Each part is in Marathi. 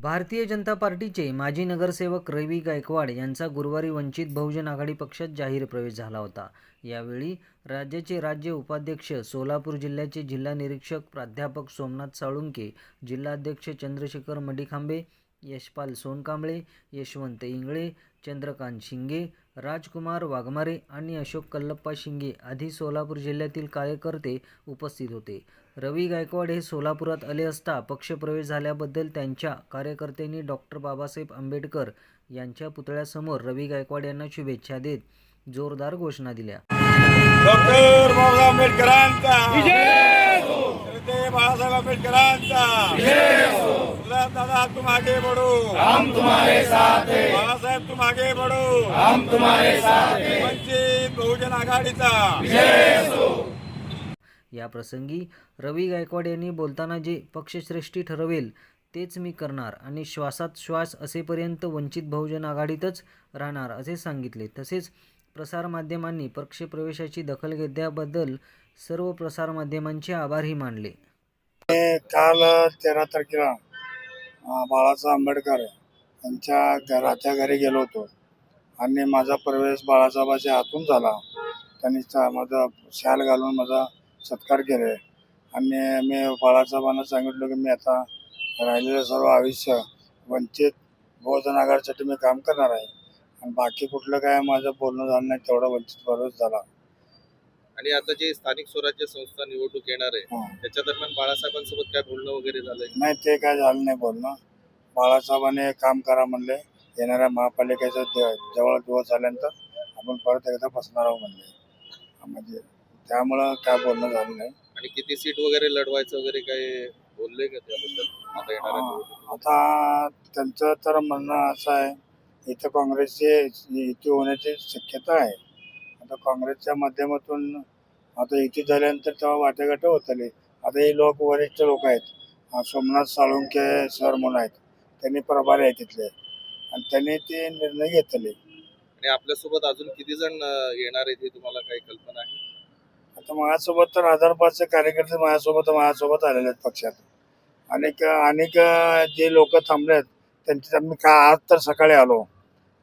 भारतीय जनता पार्टीचे माजी नगरसेवक रवी गायकवाड यांचा गुरुवारी वंचित बहुजन आघाडी पक्षात जाहीर प्रवेश झाला होता। यावेळी राज्याचे राज्य उपाध्यक्ष, सोलापूर जिल्ह्याचे जिल्हा निरीक्षक प्राध्यापक सोमनाथ साळुंके, जिल्हाध्यक्ष चंद्रशेखर मडीखांबे, यशपाल सोनकांबळे, यशवंत इंगळे, चंद्रकांत शिंगे, राजकुमार वाघमारे आणि अशोक कल्लप्पा शिंगे आदी सोलापूर जिल्ह्यातील कार्यकर्ते उपस्थित होते। रवी गायकवाड हे सोलापुरात आले असता पक्षप्रवेश झाल्याबद्दल त्यांच्या कार्यकर्त्यांनी डॉक्टर बाबासाहेब आंबेडकर यांच्या पुतळ्यासमोर रवी गायकवाड यांना शुभेच्छा देत जोरदार घोषणा दिल्या। डॉक्टर बाबासाहेब आंबेडकरांचा विजय हो। बाबासाहेब आंबेडकरांचा विजय हो। दादा तुम आगे बढ़ो, हम तुम्हारे साथ हैं। बाबासाहेब तुम आगे बढ़ो, हम तुम्हारे साथ हैं। वंचित बहुजन आघाडीचा विजय हो। या प्रसंगी रवी गायकवाड यांनी बोलताना जे पक्षश्रेष्ठी ठरवेल तेच मी करणार आणि श्वासात श्वास असेपर्यंत वंचित बहुजन आघाडीतच राहणार असे सांगितले। तसेच प्रसारमाध्यमांनी पक्षप्रवेशाची दखल घेतल्याबद्दल सर्व प्रसारमाध्यमांचे आभारही मानले। काल 13 तारखेला बाळासाहेब आंबेडकर यांच्या राहत्या घरी गेलो होतो आणि माझा प्रवेश बाळासाहेबांच्या हातून झाला। त्यांनी माझा शाल घालून माझा सत्कार केले आणि मी बाळासाहेबांना सांगितलं की मी आता राहिलेलं सर्व आयुष्य वंचित बहुजन आघाडीसाठी मी काम करणार आहे आणि बाकी कुठलं काय माझं बोलणं झालं नाही, तेवढा वंचित प्रवेश झाला। आणि आता जे स्थानिक स्वराज्य संस्था निवडणूक येणार आहे त्याच्या दरम्यान बाळासाहेबांसोबत काय बोलणं वगैरे झालंय? नाही, ते काय झालं नाही बोलणं। बाळासाहेबांनी काम करा म्हणले, येणाऱ्या महापालिकेचा जवळ दिवस आल्यानंतर आपण परत एकदा बसणार आहोत म्हणले, म्हणजे त्यामुळं काय बोलणं झालं नाही। आणि किती सीट वगैरे लढवायचं वगैरे काय बोलले का त्याबद्दल आता येणाऱ्या निवडणुकीत? आता त्यांचं तर म्हणणं असं आहे, इथं काँग्रेसची युती होण्याची शक्यता आहे। आता काँग्रेसच्या माध्यमातून आता युती झाल्यानंतर तेव्हा वाटेघाटे होत आले। आता हे लोक वरिष्ठ लोक आहेत, सोमनाथ साळुंके सर म्हणून आहेत, त्यांनी प्रभारी आहेत तिथले आणि त्यांनी ते निर्णय घेतले। आणि आपल्यासोबत अजून किती जण येणार आहेत हे तुम्हाला काही कल्पना आहे? आता माझ्यासोबत तर 1005 कार्यकर्ते माझ्यासोबत आलेले आहेत पक्षात। अनेक जे लोक थांबलेत त्यांची मी का आज तर सकाळी आलो,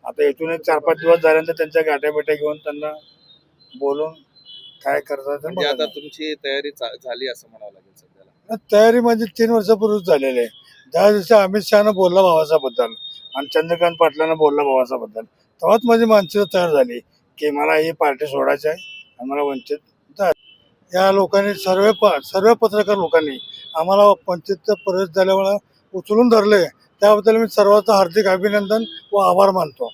आता इथून 4-5 दिवस झाल्यानंतर त्यांच्या गाठ्याबिट्या घेऊन त्यांना बोलून काय करतात। म्हणजे आता तुमची तयारी झाली असं म्हणावं लागेल सध्याला? तयारी म्हणजे 3 वर्षापूर्वीच झालेली आहे। ज्या दिवशी अमित शहानं बोलला बाबासाहेबबद्दल आणि चंद्रकांत पाटलांना बोलला बाबासाहेबबद्दल, तेव्हाच माझी मानसिकता तयार झाली की मला ही पार्टी सोडायची आहे आणि मला वंचित जायचं। या लोकांनी सर्व पत्रकार लोकांनी आम्हाला वंचित प्रवेश झाल्यामुळे उचलून धरले, त्याबद्दल मी सर्वांचं हार्दिक अभिनंदन व आभार मानतो।